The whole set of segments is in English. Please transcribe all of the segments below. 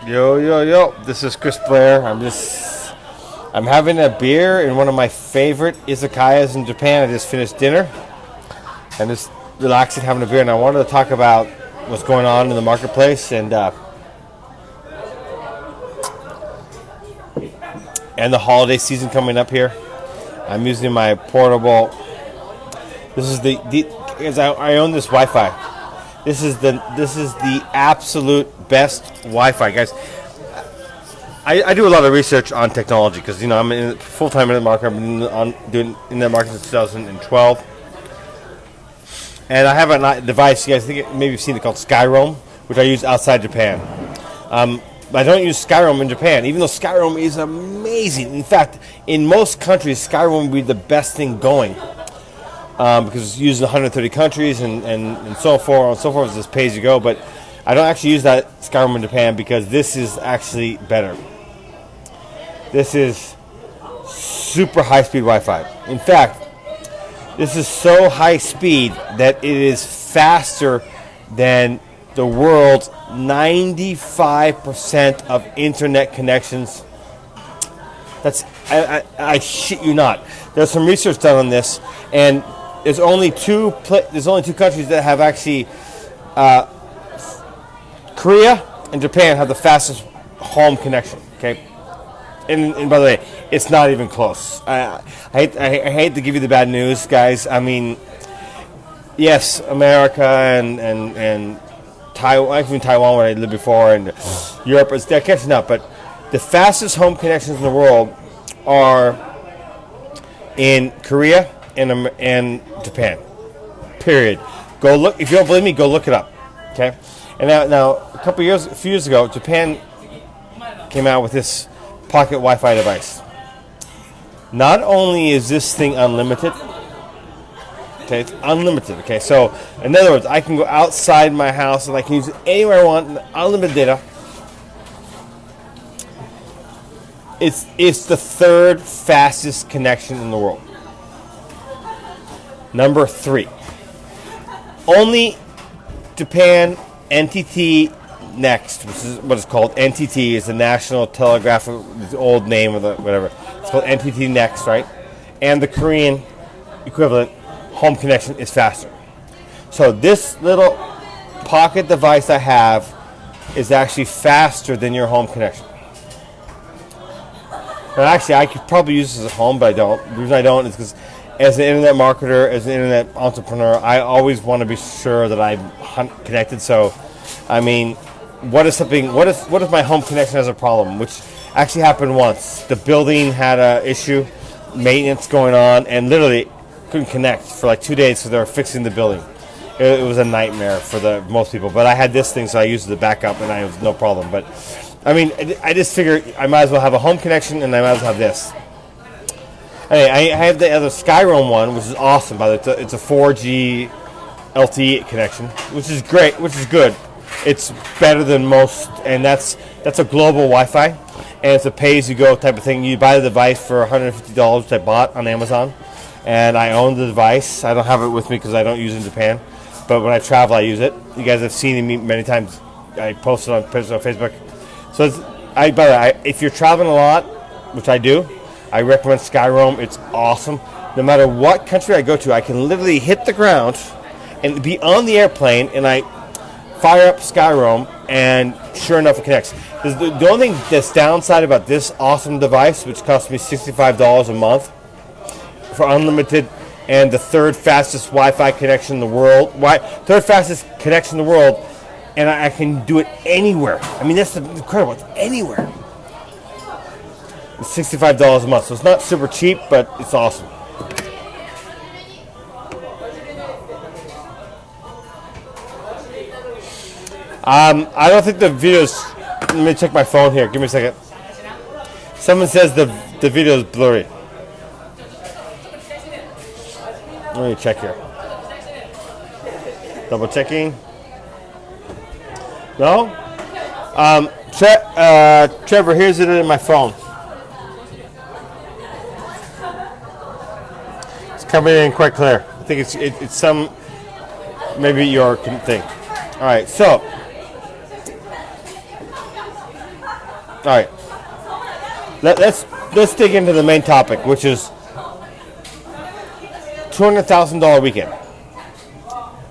Yo, yo, yo. This is Chris Blair. I'm having a beer in one of my favorite izakayas in Japan. I just finished dinner. I'm just relaxing, having a beer, and I wanted to talk about what's going on in the marketplace and the holiday season coming up here. I'm using my portable. This is because I own this Wi-Fi. This is the absolute best Wi-Fi, guys. I do a lot of research on technology because I'm full time in the market. I've been doing in the market since 2012, and I have a device. You guys maybe you've seen it called Skyroam, which I use outside Japan. But I don't use Skyroam in Japan, even though Skyroam is amazing. In fact, in most countries, Skyroam would be the best thing going. Because it's used in 130 countries and so forth. It's just pay as you go. But I don't actually use that Skyrim in Japan because this is actually better. This is super high speed Wi-Fi. In fact, this is so high speed that it is faster than the world's 95% of internet connections. I shit you not. There's some research done on this, and there's only two countries that have actually, Korea and Japan have the fastest home connection. Okay, and by the way, it's not even close. I hate to give you the bad news, guys. I mean, yes, America and Taiwan, even Taiwan where I lived before, and Europe they're catching up. But the fastest home connections in the world are in Korea and Japan. Period. Go look. If you don't believe me, go look it up. Okay. And now a few years ago, Japan came out with this pocket Wi-Fi device. Not only is this thing unlimited, okay, it's unlimited. Okay, so in other words, I can go outside my house and I can use it anywhere I want, unlimited data. It's the third fastest connection in the world. Number 3. Only Japan NTT Next, which is what it's called. NTT is the National Telegraph, the old name of the whatever. It's called NTT Next, right? And the Korean equivalent home connection is faster. So this little pocket device I have is actually faster than your home connection. And actually, I could probably use this at home, but I don't. The reason I don't is because as an internet marketer, as an internet entrepreneur, I always want to be sure that I'm connected. So, I mean, what if my home connection has a problem, which actually happened once. The building had an issue, maintenance going on, and literally couldn't connect for like 2 days because they were fixing the building. It was a nightmare for most people. But I had this thing, so I used it as a backup, and I was no problem. But I mean, I just figured I might as well have a home connection, and I might as well have this. Hey, I have the other Skyroam one, which is awesome. By the way, it's a 4G LTE connection, which is great, which is good. It's better than most, and that's a global Wi-Fi, and it's a pay-as-you-go type of thing. You buy the device for $150, which I bought on Amazon, and I own the device. I don't have it with me because I don't use it in Japan, but when I travel, I use it. You guys have seen me many times. I post it on Facebook. So, by the way, if you're traveling a lot, which I do, I recommend Skyroam. It's awesome. No matter what country I go to, I can literally hit the ground and be on the airplane, and I fire up Skyroam, and sure enough, it connects. The only thing that's downside about this awesome device, which cost me $65 a month for unlimited, and the third fastest Wi-Fi connection in the world, third fastest connection in the world, and I can do it anywhere. I mean, that's incredible. It's anywhere. It's $65 a month, so it's not super cheap, but it's awesome. I don't think the video's. Let me check my phone here. Give me a second. Someone says the video is blurry. Let me check here. Double checking. No? Trevor, here's it in my phone. It's coming in quite clear. I think it's some, maybe your thing. All right, so right. Let's dig into the main topic, which is $200,000 weekend.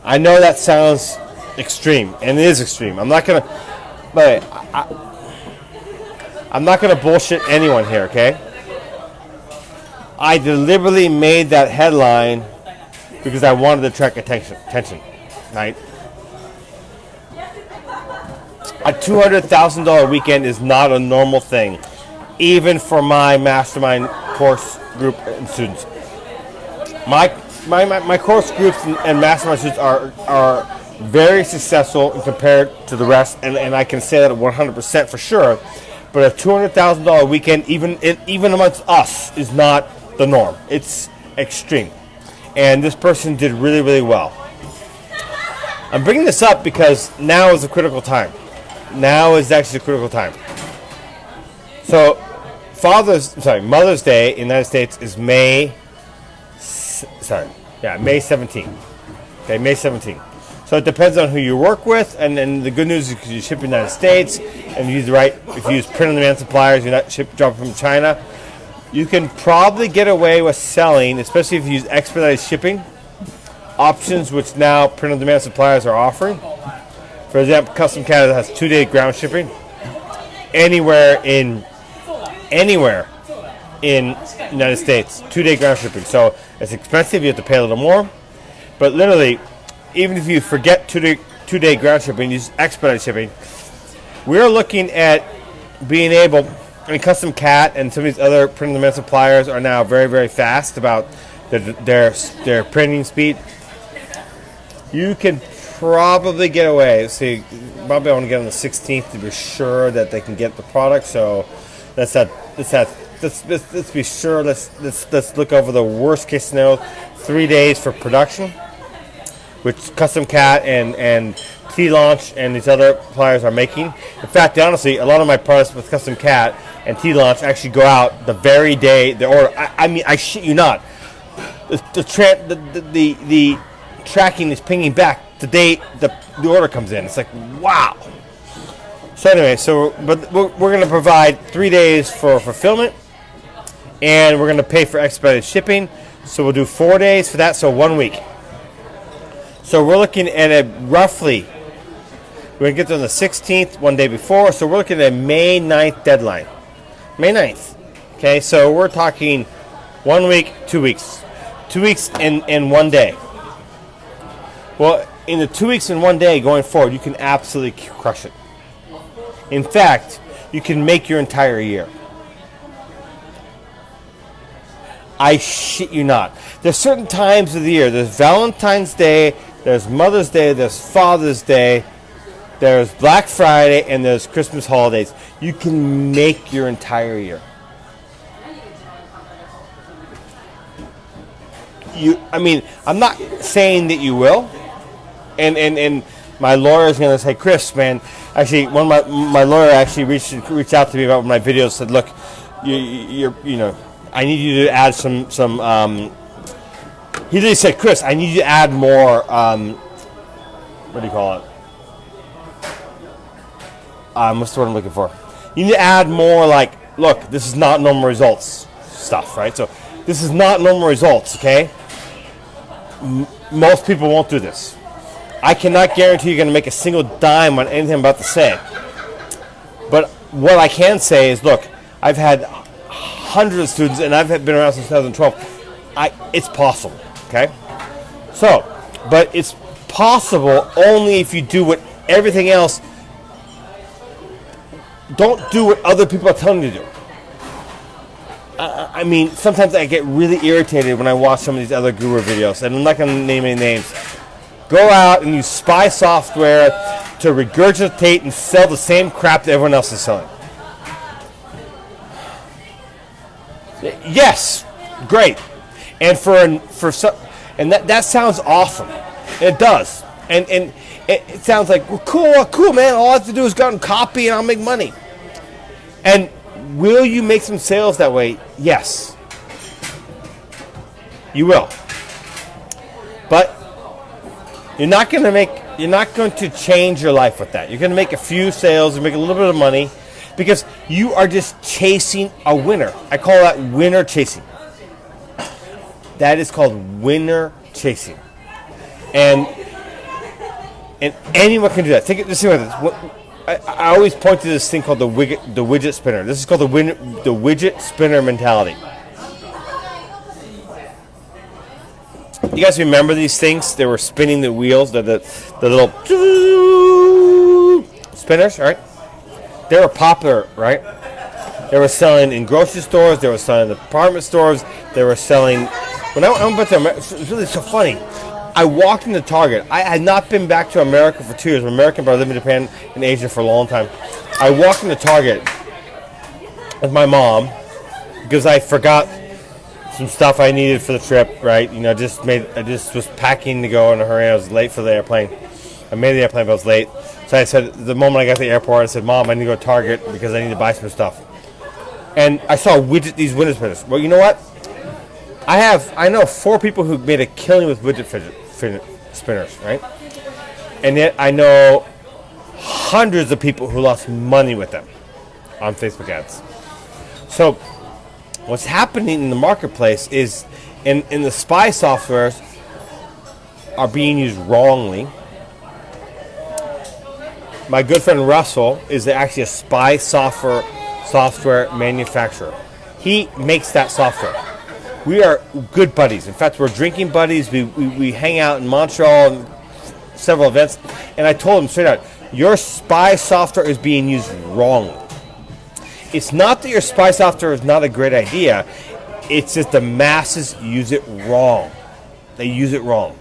I know that sounds extreme, and it is extreme. I'm not gonna bullshit anyone here, okay? I deliberately made that headline because I wanted to attract attention, right? A $200,000 weekend is not a normal thing, even for my mastermind course group and students. My course groups and mastermind students are very successful compared to the rest, and I can say that 100% for sure. But a $200,000 weekend, even amongst us, is not the norm. It's extreme, and this person did really, really well. I'm bringing this up because now is a critical time. Now is actually a critical time. So, Mother's Day in the United States is May 17th. Okay, May 17th. So it depends on who you work with, and the good news is because you ship in the United States, and you use if you use print-on-demand suppliers, you're not dropping from China, you can probably get away with selling, especially if you use expedited shipping options, which now print-on-demand suppliers are offering. For example, Custom Canada has 2-day ground shipping anywhere in the United States. 2-day ground shipping. So it's expensive. You have to pay a little more. But literally, even if you forget 2-day ground shipping, use expedited shipping. We're looking at being able. Custom Cat and some of these other print-on-demand suppliers are now very, very fast about their printing speed. You can probably get away. See, probably I want to get on the 16th to be sure that they can get the product. So let's be sure. Let's look over the worst case scenario. 3 days for production, which Custom Cat and T-Launch and these other suppliers are making. In fact, honestly, a lot of my products with Custom Cat and T-Launch actually go out the very day the order. I shit you not. The tracking is pinging back the day the order comes in. It's like, wow. So anyway, but we're going to provide 3 days for fulfillment, and we're going to pay for expedited shipping. So we'll do 4 days for that, so 1 week. So we're looking at a roughly, we're going to get to the 16th, 1 day before, so we're looking at a May 9th deadline. May 9th. Okay, so we're talking 1 week, 2 weeks. 2 weeks and 1 day. Well, in the 2 weeks and 1 day going forward, you can absolutely crush it. In fact, you can make your entire year. I shit you not. There's certain times of the year. There's Valentine's Day, there's Mother's Day, there's Father's Day, there's Black Friday, and there's Christmas holidays. You can make your entire year. I'm not saying that you will. And my lawyer is going to say, Chris, man, actually, my lawyer actually reached out to me about my videos. Said, look, I need you to add some. He really said, Chris, I need you to add more. What do you call it? What's the word I'm looking for? You need to add more. Like, look, this is not normal results stuff, right? So this is not normal results. Okay. Most people won't do this. I cannot guarantee you're going to make a single dime on anything I'm about to say. But what I can say is, look, I've had hundreds of students, and I've been around since 2012. It's possible, okay? So, but it's possible only if you do what everything else. Don't do what other people are telling you to do. Sometimes I get really irritated when I watch some of these other guru videos, and I'm not going to name any names. Go out and use spy software to regurgitate and sell the same crap that everyone else is selling. Yes, great, and that sounds awesome. It does, and it sounds like, well, cool, man. All I have to do is go out and copy, and I'll make money. And will you make some sales that way? Yes, you will. But you're not going to change your life with that. You're going to make a few sales and make a little bit of money. because you are just chasing a winner. I call that winner chasing. That is called winner chasing, and anyone can do that. Think of this. I always point to this thing called the widget spinner. This is called the widget spinner mentality. You guys remember these things? They were spinning the wheels, the little spinners, right? They were popular, right? They were selling in grocery stores. They were selling in department stores. They were selling. When I went back to America, it's really so funny. I walked into Target. I had not been back to America for 2 years. I'm American, but I lived in Japan and Asia for a long time. I walked into Target with my mom because I forgot some stuff I needed for the trip, right? I just was packing to go in a hurry. I was late for the airplane. I made the airplane, but I was late. So I said, the moment I got to the airport, I said, Mom, I need to go to Target because I need to buy some stuff. And I saw these widget spinners. Well, you know what? I know 4 people who made a killing with widget spinners, right? And yet I know hundreds of people who lost money with them on Facebook ads. So what's happening in the marketplace is in the spy softwares are being used wrongly. My good friend Russell is actually a spy software manufacturer. He makes that software. We are good buddies. In fact, we're drinking buddies. We hang out in Montreal and several events. And I told him straight out, your spy software is being used wrongly. It's not that your spy software is not a great idea. It's just the masses use it wrong. They use it wrong.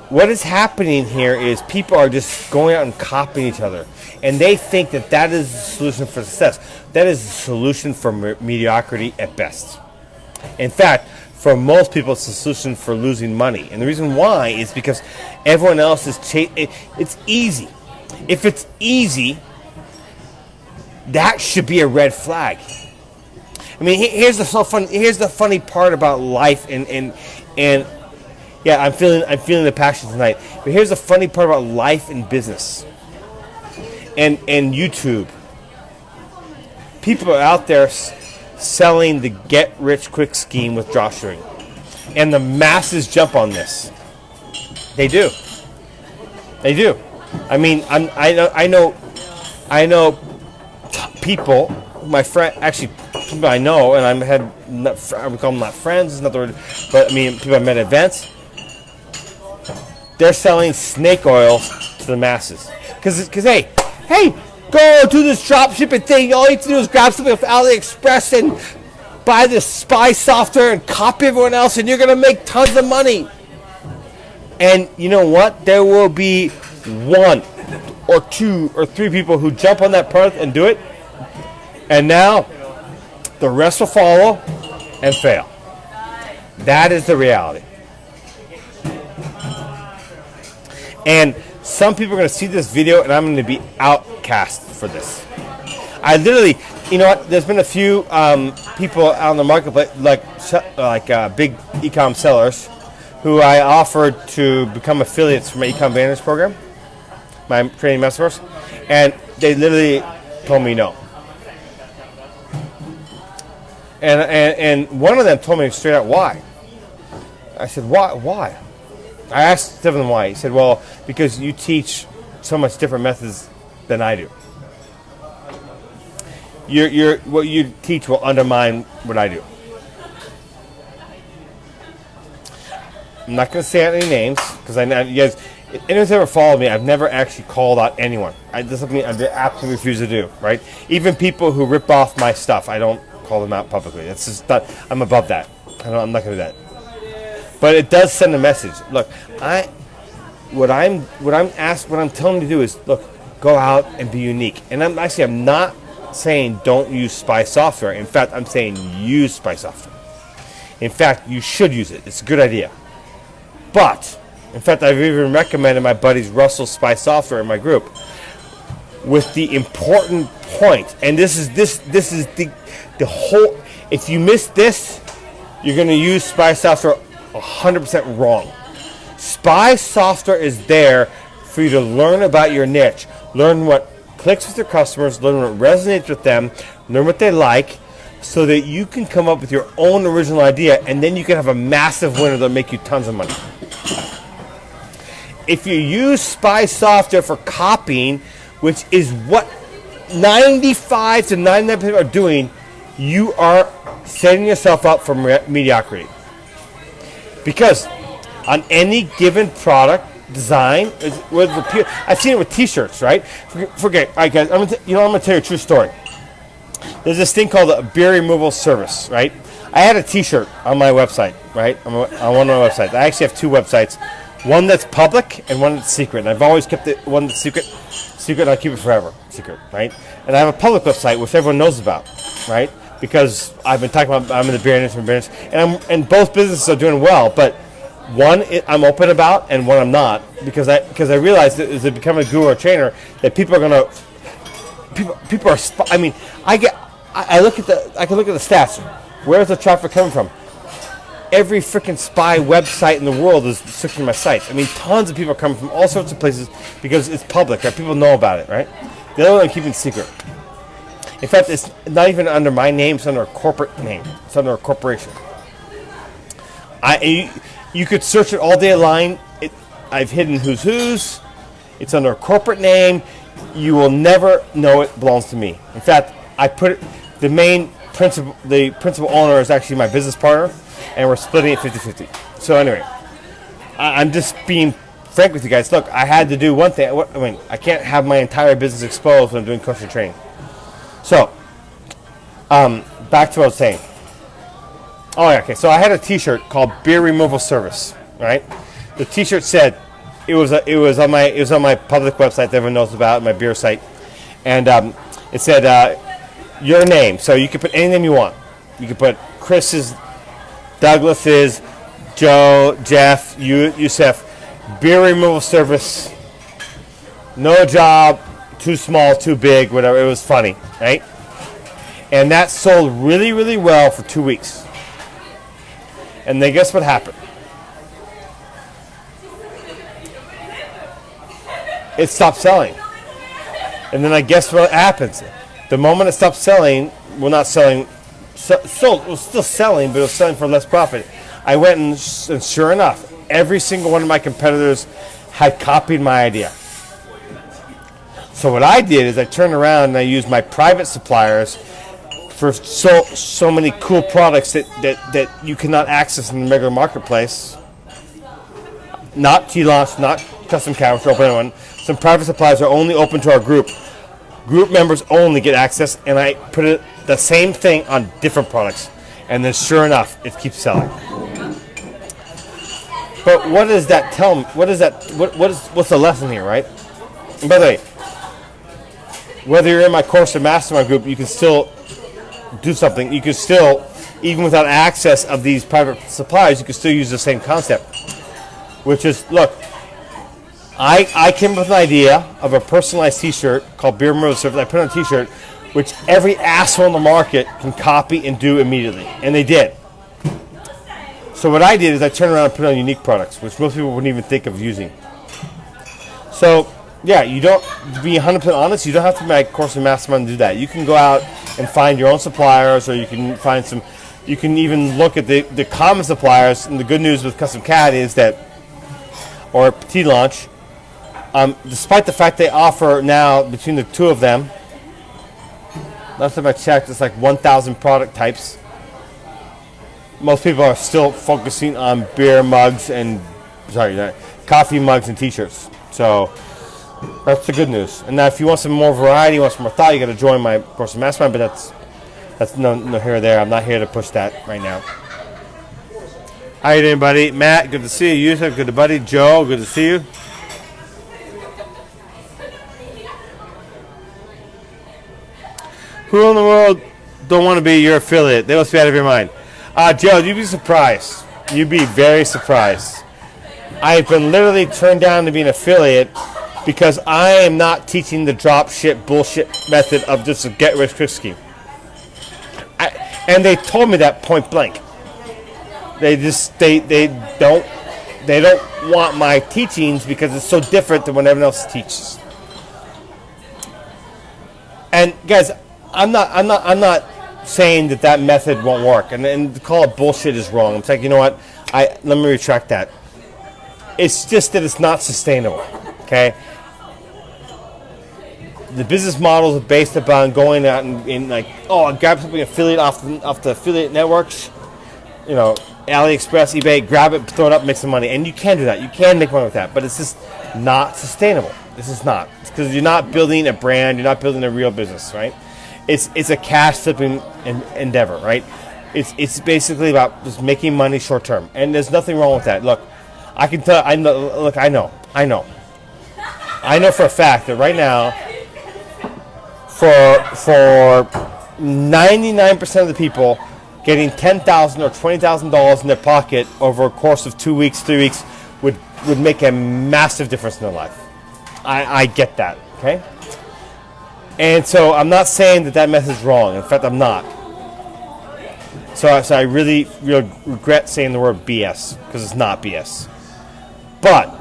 What is happening here is people are just going out and copying each other. And they think that is the solution for success. That is the solution for mediocrity at best. In fact, for most people, it's a solution for losing money. And the reason why is because everyone else is it's easy. If it's easy, that should be a red flag. I mean, here's the funny part about life, and yeah, I'm feeling the passion tonight. But here's the funny part about life and business, and YouTube. People are out there selling the get-rich-quick scheme with dropshipping, and the masses jump on this. They do. I mean, I know people. My friend, actually, people I know, and I would call them not friends. Is not the word, but I mean, people I met at events. They're selling snake oils to the masses because hey. Go do this drop shipping thing. All you have to do is grab something off AliExpress and buy this spy software and copy everyone else, and you're going to make tons of money. And you know what? There will be 1 or 2 or 3 people who jump on that path and do it. And now the rest will follow and fail. That is the reality. And some people are going to see this video, and I'm going to be outcast for this. I literally, you know what? There's been a few people out in the marketplace, like big eCom sellers, who I offered to become affiliates for my eCom Vantage program, my training mastercourse, and they literally told me no. And one of them told me straight out why. I said, why? I asked seven of them why. He said, well, because you teach so much different methods than I do. What you teach will undermine what I do. I'm not going to say any names because I know you guys. Anyone's ever followed me, I've never actually called out anyone. This is something I absolutely refuse to do. Right? Even people who rip off my stuff, I don't call them out publicly. That's just not. I'm above that. I'm not going to do that. But it does send a message. Look, what I'm telling you to do is look, go out and be unique. And I'm not saying don't use spy software. In fact, I'm saying use spy software. In fact, you should use it. It's a good idea. But in fact, I've even recommended my buddies Russell's spy software in my group with the important point. And this is the whole. If you miss this, you're going to use spy software 100% wrong. Spy software is there for you to learn about your niche, learn what clicks with your customers, learn what resonates with them, learn what they like, so that you can come up with your own original idea, and then you can have a massive winner that'll make you tons of money. If you use spy software for copying, which is what 95 to 99% are doing, you are setting yourself up for mediocrity. Because on any given product design, I've seen it with T-shirts, right? Forget, all right, guys. I'm gonna tell you a true story. There's this thing called a beer removal service, right? I had a T-shirt on my website, right? On one of my websites. I actually have two websites, one that's public and one that's secret. And I've always kept the one that's secret, and I'll keep it forever, secret, right? And I have a public website which everyone knows about, right? Because I've been talking about I'm in the beer industry, and both businesses are doing well, but one I'm open about, and one I'm not, because I realized that as I become a guru or trainer, that people are gonna. People are. I mean, I can look at the stats. Where's the traffic coming from? Every freaking spy website in the world is searching my sites. I mean, tons of people are coming from all sorts of places because it's public, right? People know about it, right? The other one I'm keeping secret. In fact, it's not even under my name. It's under a corporate name. It's under a corporation. You could search it all day online. I've hidden who's. It's under a corporate name. You will never know it belongs to me. In fact, I put it, the principal owner is actually my business partner, and we're splitting it 50-50. So anyway, I'm just being frank with you guys. Look, I had to do one thing. I mean, I can't have my entire business exposed when I'm doing coaching and training. So, back to what I was saying. Oh, yeah, okay. So I had a T-shirt called Beer Removal Service, right? The T-shirt said, It was on my public website that everyone knows about, my beer site, and it said your name. So you can put any name you want. You can put Chris's, Douglas's, Joe, Jeff, Yusef, beer removal service. No job, too small, too big, whatever. It was funny, right? And that sold really, really well for 2 weeks. And then guess what happened? It stopped selling. And then I guess what happens? The moment it stopped selling, well, not selling, sold, it was still selling, but it was selling for less profit. I went and sure enough, every single one of my competitors had copied my idea. So what I did is I turned around and I used my private suppliers for so many cool products that you cannot access in the regular marketplace. Not T-Launch, not Custom Counts, open anyone. Some private suppliers are only open to our group. Group members only get access, and I put the same thing on different products. And then sure enough, it keeps selling. But what does that tell me? What's the lesson here, right? And by the way, whether you're in my course or mastermind group, you can still do something. You can still, even without access of these private suppliers, you can still use the same concept. Which is, look, I came up with an idea of a personalized T-shirt called Beer Removal Service. I put on a T-shirt which every asshole in the market can copy and do immediately, and they did. So what I did is I turned around and put on unique products, which most people wouldn't even think of using. So yeah, you don't, to be 100% honest, you don't have to be my course and mastermind to do that. You can go out and find your own suppliers, or you can find some. You can even look at the common suppliers. And the good news with Custom Cat is that, or T-Launch, despite the fact they offer now between the two of them, last time I checked, it's like 1,000 product types. Most people are still focusing on beer mugs and coffee mugs and T-shirts. So that's the good news. And now, if you want some more variety, you want some more thought, you got to join my course of mastermind. But that's no here or there. I'm not here to push that right now. How you doing, buddy? Matt, good to see you. Yusuf, good to buddy. Joe, good to see you. Who in the world don't want to be your affiliate? They must be out of your mind. Joe, you'd be surprised. You'd be very surprised. I've been literally turned down to be an affiliate because I am not teaching the drop shit bullshit method of just a get rich quick scheme. And they told me that point blank. They don't want my teachings because it's so different than what everyone else teaches. And guys, I'm not saying that method won't work, and to call it bullshit is wrong. I'm saying, you know what? Let me retract that. It's just that it's not sustainable. Okay. The business models are based upon going out and like, oh, grab something affiliate off the affiliate networks, you know, AliExpress, eBay, grab it, throw it up, make some money, and you can do that. You can make money with that, but it's just not sustainable. This is not, because you're not building a brand, you're not building a real business, right? It's a cash flipping endeavor, right? It's basically about just making money short term, and there's nothing wrong with that. Look, I can tell. I know. Look, I know for a fact that right now, for 99% of the people, getting $10,000 or $20,000 in their pocket over a course of 2 weeks, 3 weeks would make a massive difference in their life. I get that, okay? And so I'm not saying that method is wrong. In fact, I'm not. So I really regret saying the word BS, because it's not BS. But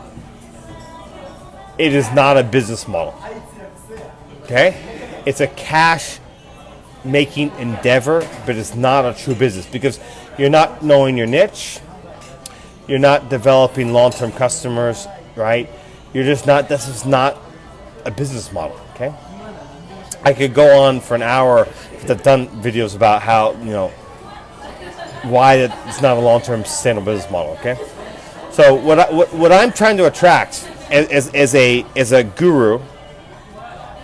it is not a business model. Okay? It's a cash-making endeavor, but it's not a true business, because you're not knowing your niche. You're not developing long-term customers, right? This is not a business model, okay? I could go on for an hour. I've done videos about how, why it's not a long-term sustainable business model, okay? So what I'm trying to attract as a guru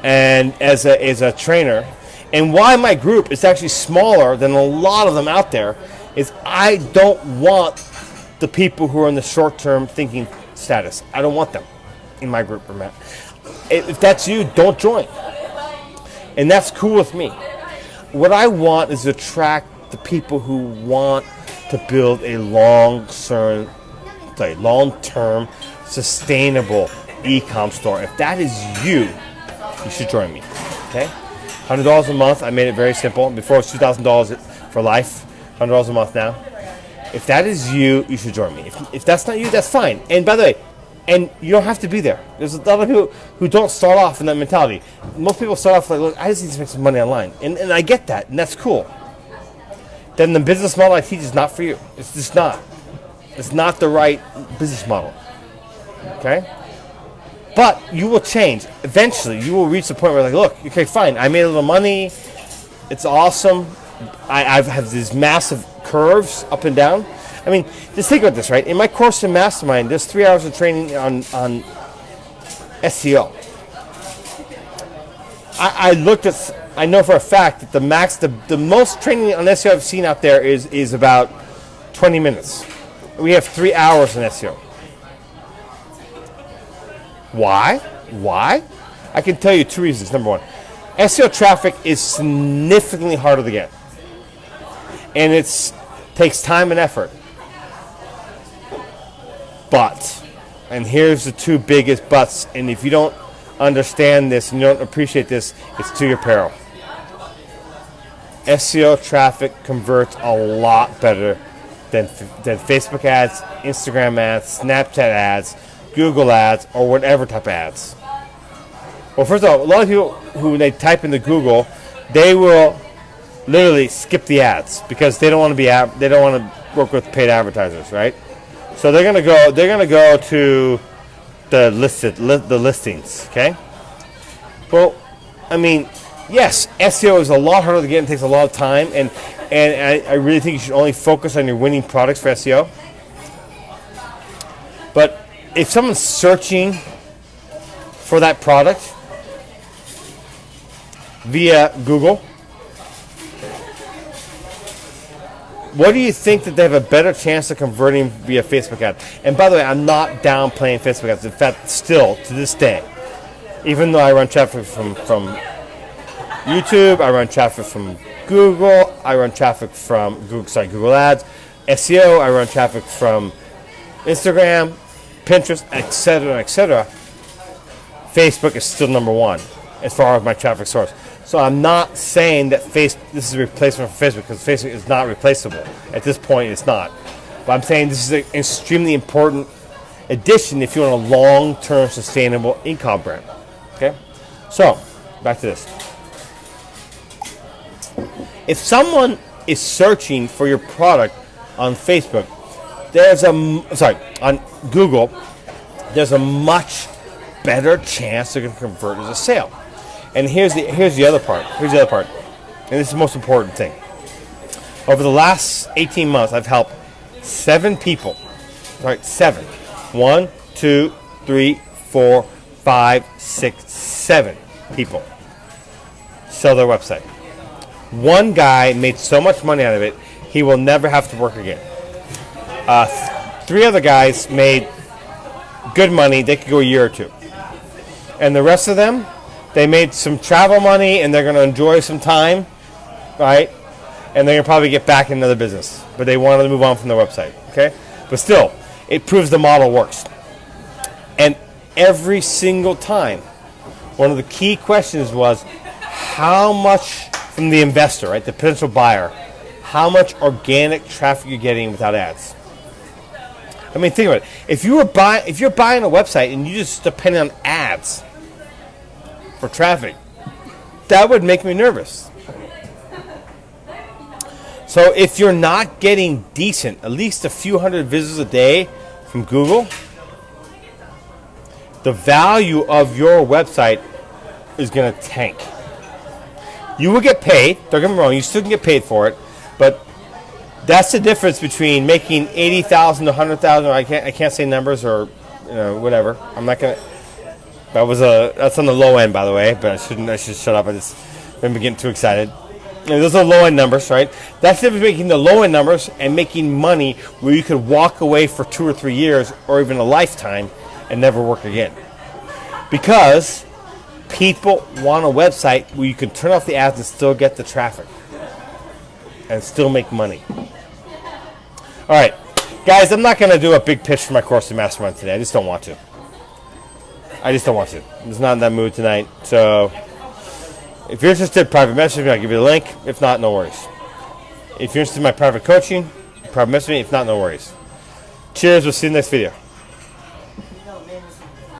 and as a trainer, and why my group is actually smaller than a lot of them out there, is I don't want the people who are in the short-term thinking status. I don't want them in my group, Matt. If that's you, don't join. And that's cool with me. What I want is to attract the people who want to build a long-term, sustainable eCom store. If that is you should join me. Okay? $100 a month. I made it very simple. Before it was $2,000 for life. $100 a month now. If that is you should join me. If that's not you, that's fine. And by the way, and you don't have to be there. There's a lot of people who don't start off in that mentality. Most people start off like, look, I just need to make some money online. And I get that, and that's cool. Then the business model I teach is not for you. It's just not. It's not the right business model. Okay? But you will change. Eventually, you will reach the point where, like, look, okay, fine. I made a little money. It's awesome. I have these massive curves up and down. I mean, just think about this, right? In my course in Mastermind, there's 3 hours of training on SEO. I know for a fact that the most training on SEO I've seen out there is about 20 minutes. We have 3 hours in SEO. Why? I can tell you 2 reasons. Number one, SEO traffic is significantly harder to get. And it takes time and effort. But, and here's the 2 biggest buts, and if you don't understand this and you don't appreciate this, it's to your peril. SEO traffic converts a lot better than Facebook ads, Instagram ads, Snapchat ads, Google ads, or whatever type of ads. Well, first of all, a lot of people who, when they type into Google, they will literally skip the ads because they don't want to work with paid advertisers, right? So they're gonna go to the listings, okay? Well, I mean, yes, SEO is a lot harder to get and takes a lot of time, and I really think you should only focus on your winning products for SEO. But if someone's searching for that product via Google, what do you think that they have a better chance of converting via Facebook ads? And by the way, I'm not downplaying Facebook ads. In fact, still, to this day, even though I run traffic from YouTube, I run traffic from Google, I run traffic from Google Ads, SEO, I run traffic from Instagram, Pinterest, etc., Facebook is still number one as far as my traffic source. So I'm not saying that this is a replacement for Facebook, because Facebook is not replaceable. At this point, it's not. But I'm saying this is an extremely important addition if you want a long-term sustainable income brand. Okay? So, back to this. If someone is searching for your product on Facebook, on Google, there's a much better chance they're going to convert as a sale. And here's the other part. And this is the most important thing. Over the last 18 months, I've helped 7 people. Right, 7. 1, 2, 3, 4, 5, 6, 7 people sell their website. One guy made so much money out of it, he will never have to work again. 3 other guys made good money. They could go a year or 2. And the rest of them, they made some travel money, and they're going to enjoy some time, right? And they're going to probably get back into the business. But they wanted to move on from their website, okay? But still, it proves the model works. And every single time, one of the key questions was, how much from the investor, right, the potential buyer, how much organic traffic you're getting without ads? I mean, think about it. If you're buying a website and you just depend on ads for traffic, that would make me nervous. So if you're not getting decent, at least a few hundred visits a day from Google, the value of your website is going to tank. You will get paid. Don't get me wrong. You still can get paid for it, but that's the difference between making $80,000 to $100,000. I can't say numbers or whatever. I'm not gonna. That's on the low end, by the way. But I should shut up. I just been getting too excited. Those are low end numbers, right? That's the difference making the low end numbers and making money where you could walk away for 2 or 3 years or even a lifetime and never work again. Because people want a website where you can turn off the ads and still get the traffic and still make money. All right, guys, I'm not going to do a big pitch for my course in Mastermind today. I just don't want to. I'm just not in that mood tonight. So if you're interested, private message me. I'll give you the link. If not, no worries. If you're interested in my private coaching, private message me. If not, no worries. Cheers. We'll see you in the next video.